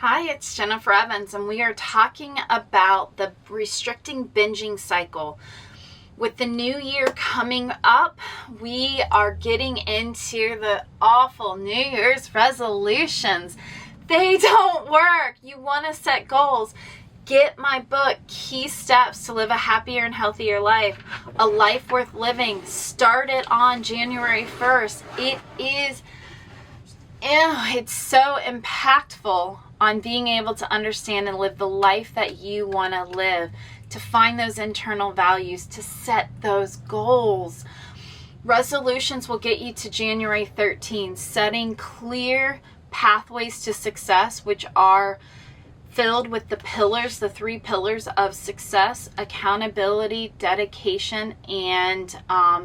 Hi, it's Jennifer Evans, and we are talking about the restricting binging cycle. With the new year coming up, we are getting into the awful New Year's resolutions. They don't work. You want to set goals. Get my book, Key Steps to Live a Happier and Healthier Life, A Life Worth Living. Start it on January 1st. It's so impactful on being able to understand and live the life that you want to live, to find those internal values, to set those goals. Resolutions will get you to January 13th, setting clear pathways to success, which are filled with the pillars, the 3 pillars of success: accountability, dedication, and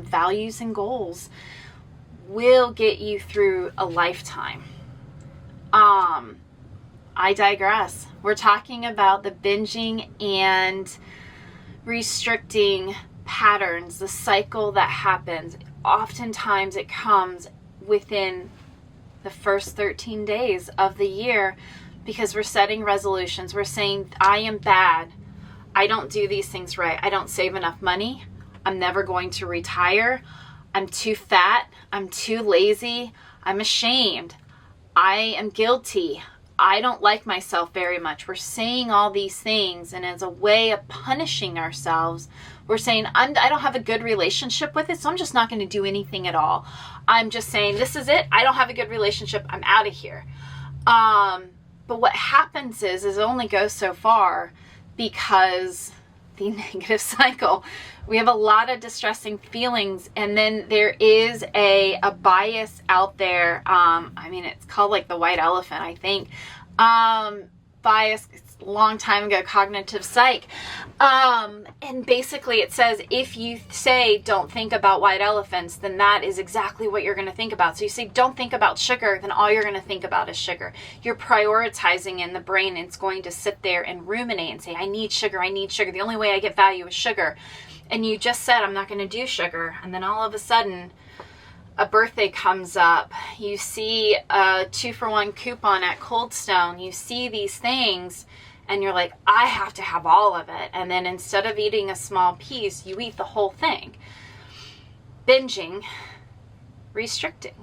values and goals. Will get you through a lifetime. I digress. We're talking about the binging and restricting patterns, the cycle that happens. Oftentimes it comes within the first 13 days of the year because we're setting resolutions. We're saying, I am bad. I don't do these things right. I don't save enough money. I'm never going to retire. I'm too fat. I'm too lazy. I'm ashamed. I am guilty. I don't like myself very much. We're saying all these things, and as a way of punishing ourselves, we're saying, I don't have a good relationship with it, so I'm just not going to do anything at all. I'm just saying, this is it. I don't have a good relationship. I'm out of here. But what happens is it only goes so far, because the negative cycle, we have a lot of distressing feelings, and then there is a bias out there. It's called like the white elephant, I think. Bias, it's a long time ago, cognitive psych. And basically it says, if you say don't think about white elephants, then that is exactly what you're going to think about. So you say don't think about sugar, then all you're going to think about is sugar. You're prioritizing in the brain, and it's going to sit there and ruminate and say, I need sugar, I need sugar. The only way I get value is sugar. And you just said, I'm not going to do sugar. And then all of a sudden, a birthday comes up. You see a 2-for-1 coupon at Cold Stone. You see these things, and you're like, I have to have all of it. And then instead of eating a small piece, you eat the whole thing. Binging, restricting.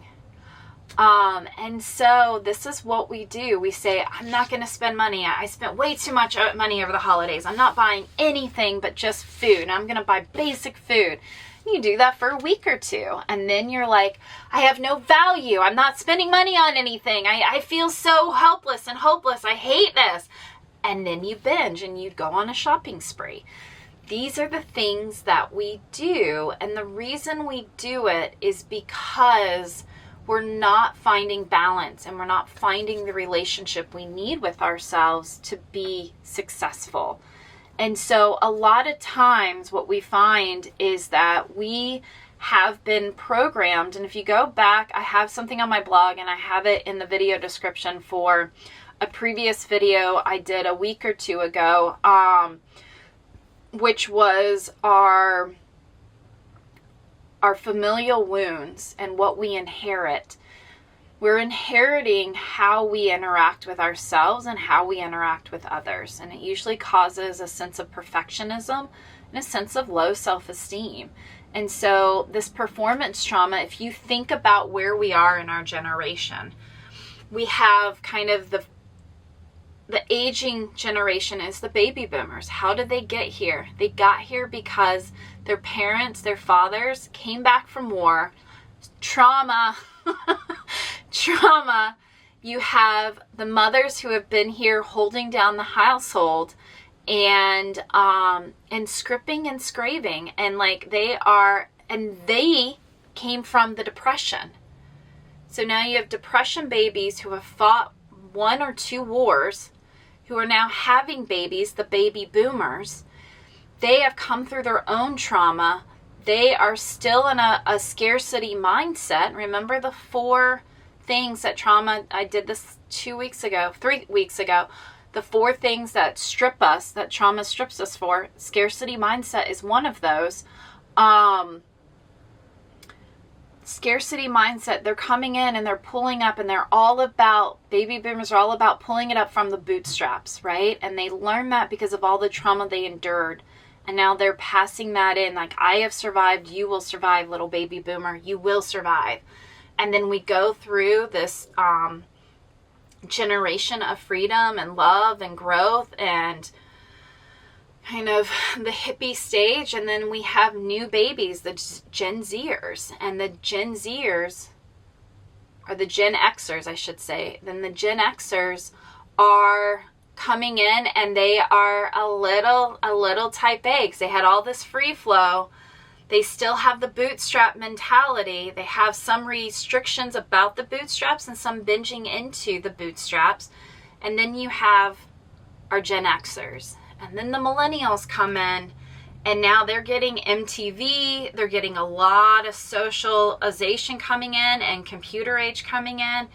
And so this is what we do. We say, I'm not going to spend money. I spent way too much money over the holidays. I'm not buying anything but just food. I'm going to buy basic food. You do that for a week or two, and then you're like, I have no value. I'm not spending money on anything. I feel so helpless and hopeless. I hate this. And then you binge and you go on a shopping spree. These are the things that we do, and the reason we do it is because we're not finding balance, and we're not finding the relationship we need with ourselves to be successful. And so a lot of times what we find is that we have been programmed, and if you go back, I have something on my blog, and I have it in the video description for a previous video I did a week or 2 ago, which was our familial wounds and what we inherit. We're inheriting how we interact with ourselves and how we interact with others. And it usually causes a sense of perfectionism and a sense of low self-esteem. And so this performance trauma, if you think about where we are in our generation, we have kind of the aging generation is the baby boomers. How did they get here? They got here because their parents, their fathers came back from war. Trauma. Trauma. You have the mothers who have been here holding down the household and scripting and scraving, and they came from the Depression. So now you have Depression babies who have fought 1 or 2 wars, who are now having babies, the baby boomers. They have come through their own trauma. They are still in a scarcity mindset. Remember the 4 things that trauma, I did this 3 weeks ago. The 4 things that strip us, that trauma strips us for. Scarcity mindset is one of those. scarcity mindset. They're coming in and they're pulling up, and they're all about, baby boomers are all about pulling it up from the bootstraps, right? And they learn that because of all the trauma they endured. And now they're passing that in, like, I have survived, you will survive, little baby boomer, you will survive. And then we go through this generation of freedom and love and growth and kind of the hippie stage, and then we have new babies, the Gen Zers, and the Gen Zers, or the Gen Xers, I should say. Then the Gen Xers are coming in, and they are a little type A, because they had all this free flow. They still have the bootstrap mentality. They have some restrictions about the bootstraps and some binging into the bootstraps. And then you have our Gen Xers. And then the millennials come in, and now they're getting MTV. They're getting a lot of socialization coming in and computer age coming in.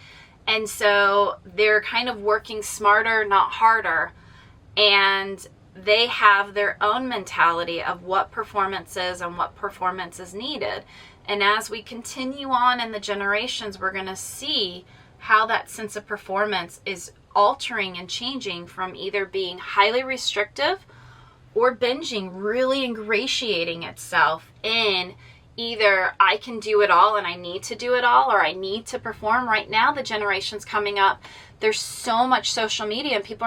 And so they're kind of working smarter, not harder. And they have their own mentality of what performance is and what performance is needed. And as we continue on in the generations, we're going to see how that sense of performance is altering and changing from either being highly restrictive or binging, really ingratiating itself in either I can do it all and I need to do it all, or I need to perform. Right now, the generations coming up, there's so much social media, and people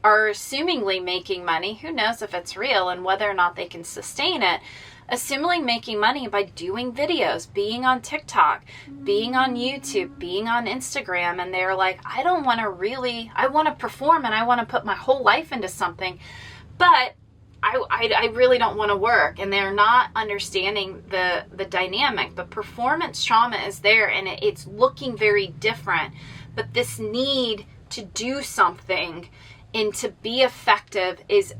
are assumingly making money. Who knows if it's real and whether or not they can sustain it. Assumingly making money by doing videos, being on TikTok, being on YouTube, being on Instagram. And they're like, I want to perform and I want to put my whole life into something, but I really don't want to work. And they're not understanding the dynamic. But performance trauma is there, and it's looking very different. But this need to do something and to be effective is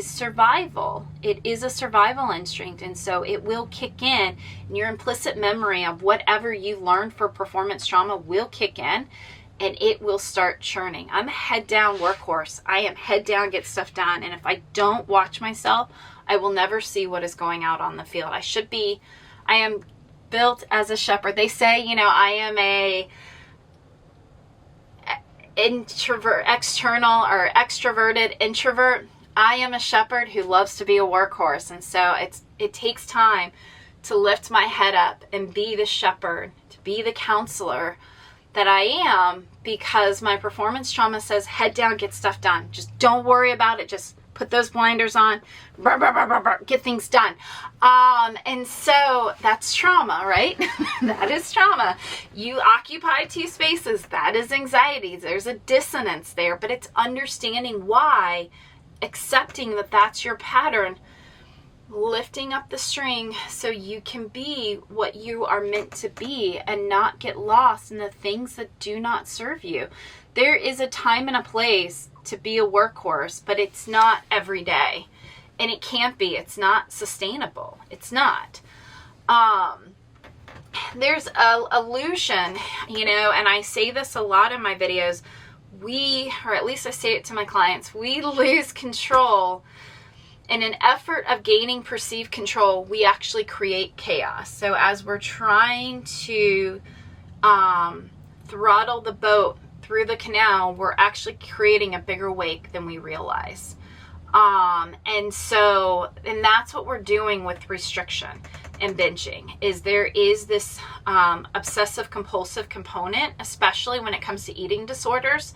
survival. It is a survival instinct. And so it will kick in, and your implicit memory of whatever you learned for performance trauma will kick in, and it will start churning. I'm a head down workhorse. I am head down, get stuff done. And if I don't watch myself, I will never see what is going out on the field. I am built as a shepherd. They say, I am a extroverted introvert. I am a shepherd who loves to be a workhorse. And so it takes time to lift my head up and be the shepherd, to be the counselor that I am, because my performance trauma says head down, get stuff done. Just don't worry about it. Just put those blinders on, get things done. And so that's trauma, right? That is trauma. You occupy two spaces. That is anxiety. There's a dissonance there, but it's understanding why, accepting that that's your pattern, lifting up the string so you can be what you are meant to be and not get lost in the things that do not serve you. There is a time and a place to be a workhorse, but it's not every day. And it can't be. It's not sustainable. It's not. There's a illusion, and I say this a lot in my videos. Or at least I say it to my clients, we lose control. In an effort of gaining perceived control, we actually create chaos. So as we're trying to throttle the boat through the canal, we're actually creating a bigger wake than we realize. And that's what we're doing with restriction and binging, is there is this obsessive compulsive component, especially when it comes to eating disorders.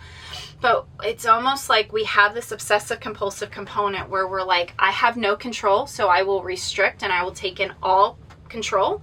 But it's almost like we have this obsessive compulsive component where we're like, I have no control, so I will restrict and I will take in all control.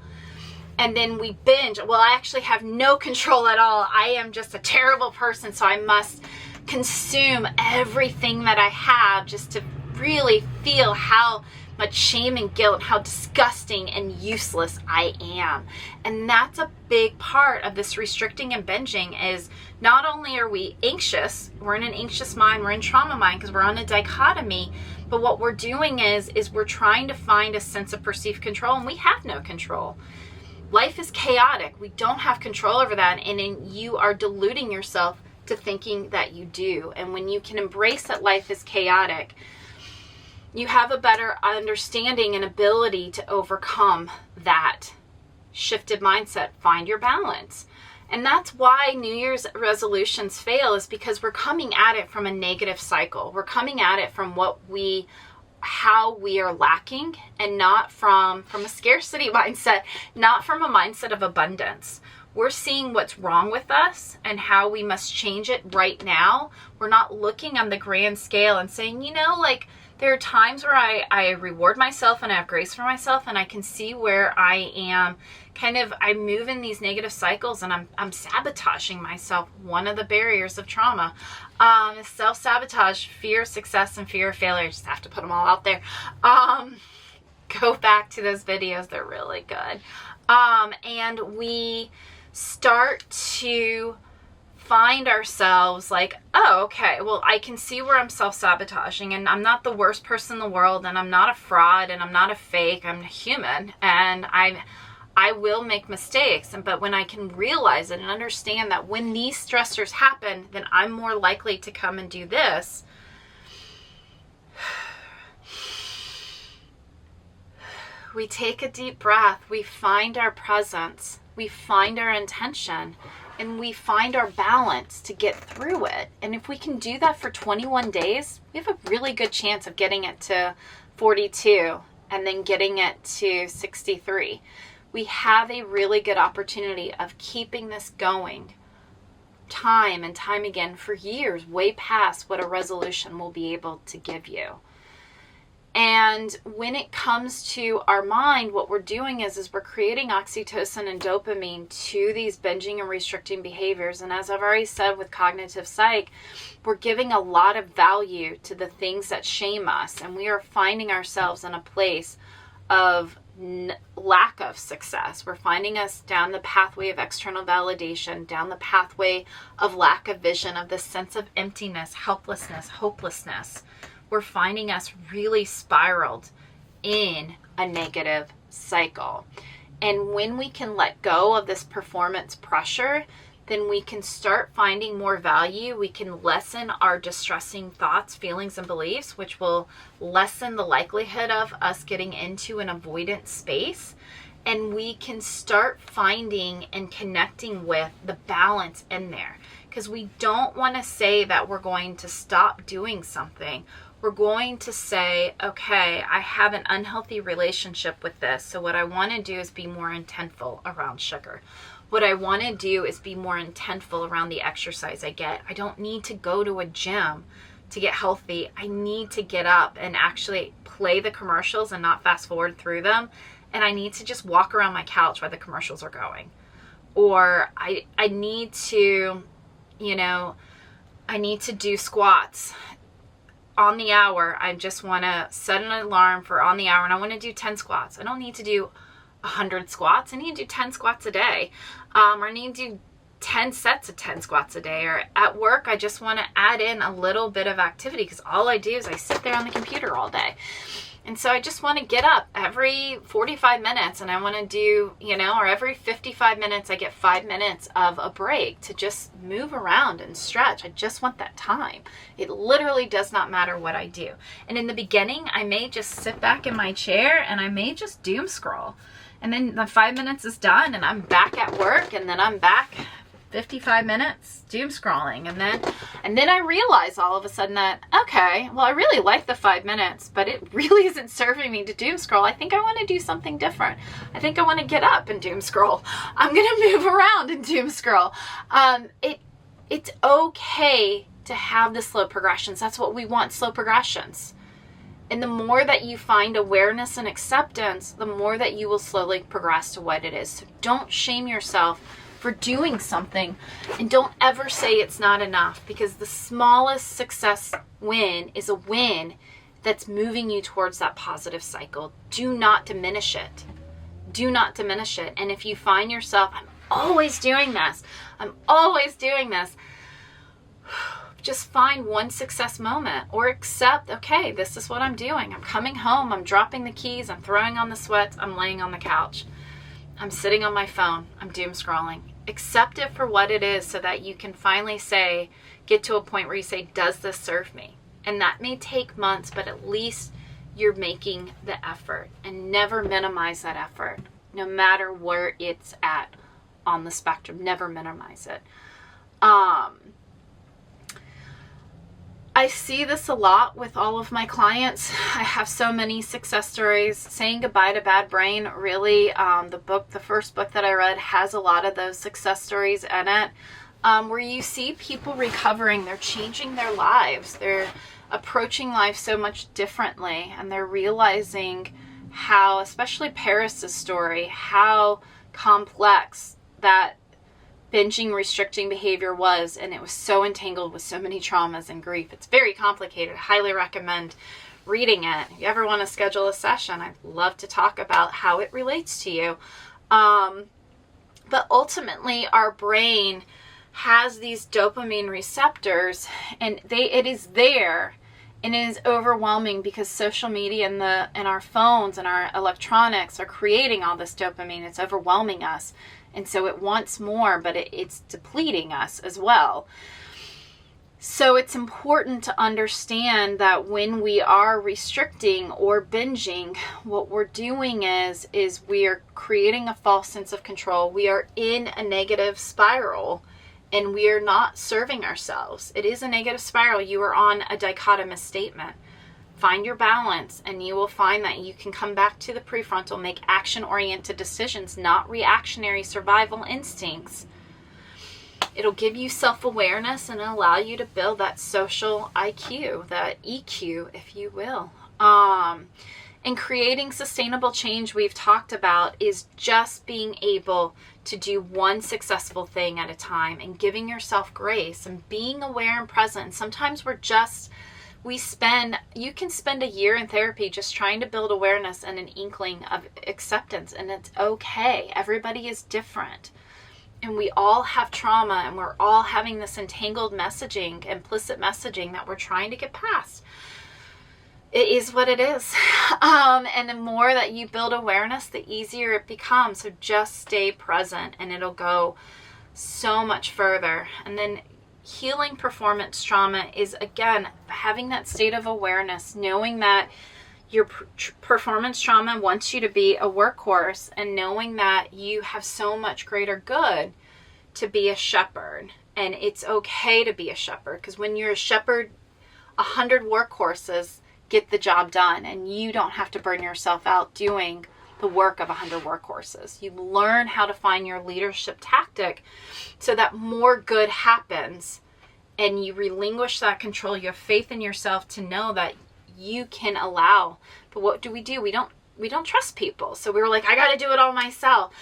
And then we binge. Well, I actually have no control at all. I am just a terrible person, so I must consume everything that I have just to really feel how much shame and guilt, how disgusting and useless I am. And that's a big part of this restricting and binging, is not only are we anxious, we're in an anxious mind, we're in trauma mind because we're on a dichotomy, but what we're doing is we're trying to find a sense of perceived control, and we have no control. Life is chaotic. We don't have control over that, and you are deluding yourself to thinking that you do. And when you can embrace that life is chaotic, you have a better understanding and ability to overcome that shifted mindset, find your balance. And that's why New Year's resolutions fail, is because we're coming at it from a negative cycle. We're coming at it from how we are lacking, and not from a scarcity mindset, not from a mindset of abundance. We're seeing what's wrong with us and how we must change it right now. We're not looking on the grand scale and saying, like, there are times where I reward myself and I have grace for myself, and I can see where I am I move in these negative cycles and I'm sabotaging myself. One of the barriers of trauma is self-sabotage, fear of success and fear of failure. I just have to put them all out there. Go back to those videos. They're really good. And we start to find ourselves like, oh, okay, well, I can see where I'm self-sabotaging, and I'm not the worst person in the world, and I'm not a fraud, and I'm not a fake. I'm human, and I will make mistakes. But when I can realize it and understand that when these stressors happen, then I'm more likely to come and do this. We take a deep breath, we find our presence, we find our intention, and we find our balance to get through it. And if we can do that for 21 days, we have a really good chance of getting it to 42 and then getting it to 63. We have a really good opportunity of keeping this going time and time again for years, way past what a resolution will be able to give you. And when it comes to our mind, what we're doing is we're creating oxytocin and dopamine to these binging and restricting behaviors. And as I've already said with cognitive psych, we're giving a lot of value to the things that shame us. And we are finding ourselves in a place of lack of success. We're finding us down the pathway of external validation, down the pathway of lack of vision, of this sense of emptiness, helplessness, hopelessness. We're finding us really spiraled in a negative cycle. And when we can let go of this performance pressure, then we can start finding more value. We can lessen our distressing thoughts, feelings, and beliefs, which will lessen the likelihood of us getting into an avoidant space. And we can start finding and connecting with the balance in there. Because we don't want to say that we're going to stop doing something. We're going to say, okay, I have an unhealthy relationship with this. So what I want to do is be more intentful around sugar. What I want to do is be more intentful around the exercise I get. I don't need to go to a gym to get healthy. I need to get up and actually play the commercials and not fast forward through them. And I need to just walk around my couch while the commercials are going. Or I need to, I need to do squats on the hour. I just want to set an alarm for on the hour, and I want to do 10 squats. I don't need to do 100 squats. I need to do 10 squats a day. Or I need to do 10 sets of 10 squats a day. Or at work, I just want to add in a little bit of activity, because all I do is I sit there on the computer all day. And so I just want to get up every 45 minutes, and I want to do, or every 55 minutes, I get 5 minutes of a break to just move around and stretch. I just want that time. It literally does not matter what I do. And in the beginning, I may just sit back in my chair and I may just doom scroll. And then the 5 minutes is done and I'm back at work, and then I'm back 55 minutes doom scrolling. And then I realize all of a sudden that, okay, well, I really like the 5 minutes, but it really isn't serving me to doom scroll. I think I want to do something different. I think I want to get up and doom scroll. I'm going to move around and doom scroll. It's okay to have the slow progressions. That's what we want, slow progressions. And the more that you find awareness and acceptance, the more that you will slowly progress to what it is. So don't shame yourself for doing something, and don't ever say it's not enough, because the smallest success win is a win that's moving you towards that positive cycle. Do not diminish it. Do not diminish it. And if you find yourself, I'm always doing this, just find one success moment, or accept, okay, this is what I'm doing. I'm coming home, I'm dropping the keys, I'm throwing on the sweats, I'm laying on the couch, I'm sitting on my phone, I'm doom scrolling. Accept it for what it is, so that you can finally get to a point where you say, does this serve me? And that may take months, but at least you're making the effort, and never minimize that effort. no matter where it's at on the spectrum. Never minimize it. I see this a lot with all of my clients. I have so many success stories. Saying Goodbye to Bad Brain, really, the first book that I read has a lot of those success stories in it, where you see people recovering, they're changing their lives, they're approaching life so much differently, and they're realizing how, especially Paris's story, how complex that binging, restricting behavior was, and it was so entangled with so many traumas and grief. It's very complicated. I highly recommend reading it. If you ever want to schedule a session, I'd love to talk about how it relates to you. But ultimately, our brain has these dopamine receptors, and it is there, and it is overwhelming because social media and our phones and our electronics are creating all this dopamine. It's overwhelming us. And so it wants more, but it's depleting us as well. So it's important to understand that when we are restricting or binging, what we're doing is we are creating a false sense of control. We are in a negative spiral, and we are not serving ourselves. It is a negative spiral. You are on a dichotomous statement. Find your balance, and you will find that you can come back to the prefrontal, make action-oriented decisions, not reactionary survival instincts. It'll give you self-awareness and allow you to build that social IQ, that EQ, if you will. And creating sustainable change, we've talked about, is just being able to do one successful thing at a time and giving yourself grace and being aware and present. And sometimes you can spend a year in therapy just trying to build awareness and an inkling of acceptance, and it's okay. Everybody is different, and we all have trauma, and we're all having this entangled messaging, implicit messaging that we're trying to get past. It is what it is. And the more that you build awareness, the easier it becomes. So just stay present, and it'll go so much further. And then healing performance trauma is, again, having that state of awareness, knowing that your performance trauma wants you to be a workhorse, and knowing that you have so much greater good to be a shepherd. And it's okay to be a shepherd, because when you're a shepherd, 100 workhorses get the job done, and you don't have to burn yourself out doing the work of 100 workhorses. You learn how to find your leadership tactic so that more good happens, and you relinquish that control. You have faith in yourself to know that you can allow. But what do? We don't trust people. So we were like, I got to do it all myself.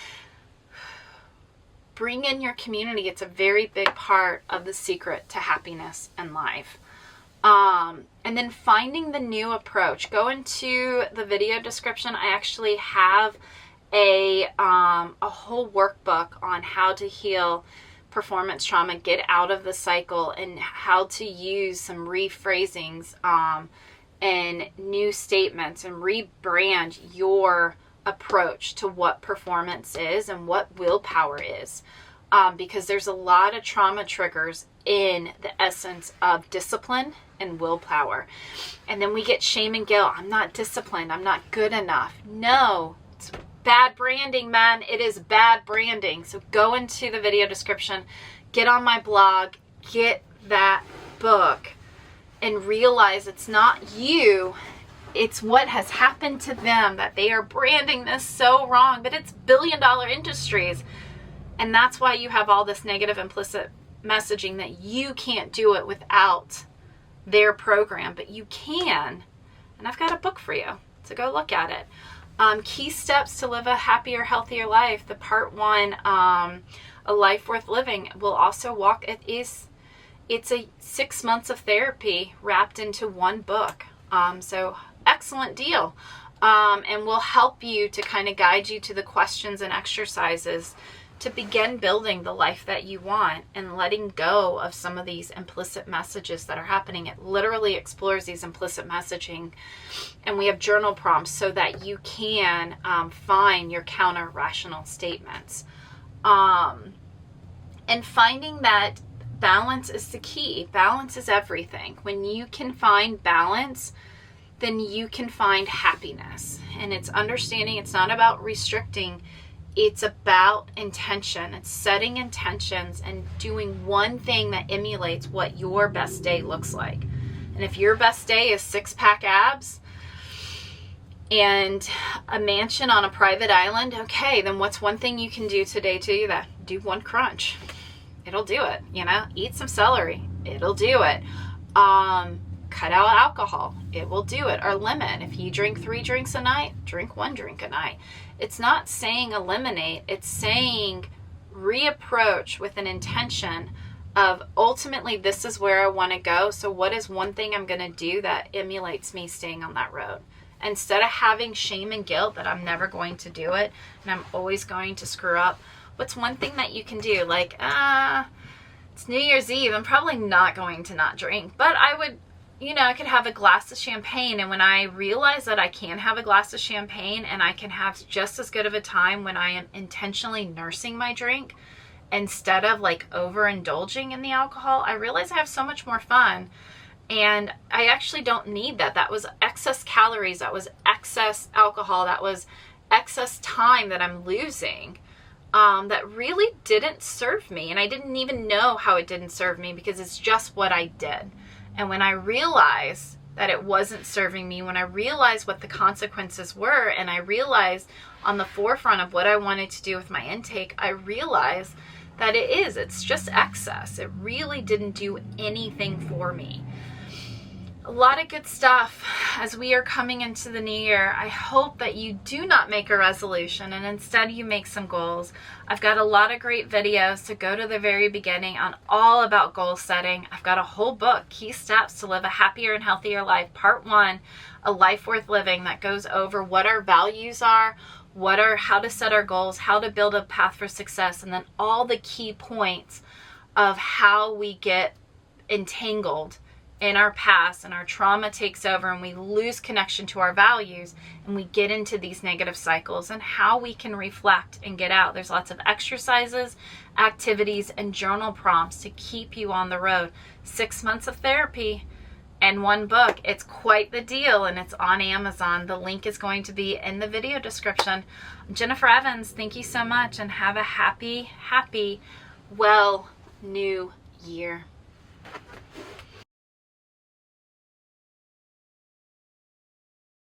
Bring in your community. It's a very big part of the secret to happiness in life. And then finding the new approach. Go into the video description. I actually have a whole workbook on how to heal performance trauma, get out of the cycle, and how to use some rephrasings and new statements, and rebrand your approach to what performance is and what willpower is. Because there's a lot of trauma triggers in the essence of discipline and willpower. And then we get shame and guilt. I'm not disciplined. I'm not good enough. No, it's bad branding, man. It is bad branding. So go into the video description, get on my blog, get that book, and realize it's not you. It's what has happened to them, that they are branding this so wrong, but it's billion-dollar industries. And that's why you have all this negative implicit messaging that you can't do it without their program, but you can. And I've got a book for you, so go look at it. Key steps to live a happier, healthier life. The part 1, a life worth living, will also walk. It's a 6 months of therapy wrapped into one book. So excellent deal. And will help you to kind of guide you to the questions and exercises to begin building the life that you want and letting go of some of these implicit messages that are happening. It literally explores these implicit messaging, and we have journal prompts so that you can find your counter-rational statements. And finding that balance is the key. Balance is everything. When you can find balance, then you can find happiness. And it's understanding it's not about restricting, it's about intention. It's setting intentions and doing one thing that emulates what your best day looks like. And if your best day is 6-pack abs and a mansion on a private island, okay, then what's one thing you can do today to do that? Do one crunch. It'll do it, you know? Eat some celery. It'll do it. Cut out alcohol. It will do it. Or limit. If you drink 3 drinks a night, drink 1 drink a night. It's not saying eliminate. It's saying reapproach with an intention of ultimately this is where I want to go. So what is one thing I'm going to do that emulates me staying on that road? Instead of having shame and guilt that I'm never going to do it and I'm always going to screw up, what's one thing that you can do? Like, it's New Year's Eve. I'm probably not going to not drink, but I would, you know, I could have a glass of champagne. And when I realize that I can have a glass of champagne and I can have just as good of a time when I am intentionally nursing my drink instead of like overindulging in the alcohol, I realize I have so much more fun. And I actually don't need that. That was excess calories. That was excess alcohol. That was excess time that I'm losing that really didn't serve me. And I didn't even know how it didn't serve me because it's just what I did. And when I realized that it wasn't serving me, when I realized what the consequences were, and I realized on the forefront of what I wanted to do with my intake, I realized that it's just excess. It really didn't do anything for me. A lot of good stuff as we are coming into the new year. I hope that you do not make a resolution and instead you make some goals. I've got a lot of great videos to go to the very beginning on all about goal setting. I've got a whole book, Key Steps to Live a Happier and Healthier Life, Part 1, A Life Worth Living, that goes over what our values are, how to set our goals, how to build a path for success, and then all the key points of how we get entangled in our past and our trauma takes over and we lose connection to our values and we get into these negative cycles and how we can reflect and get out. There's lots of exercises, activities, and journal prompts to keep you on the road. 6 months of therapy and 1 book. It's quite the deal and it's on Amazon. The link is going to be in the video description. I'm Jennifer Evans. Thank you so much and have a happy, well new year.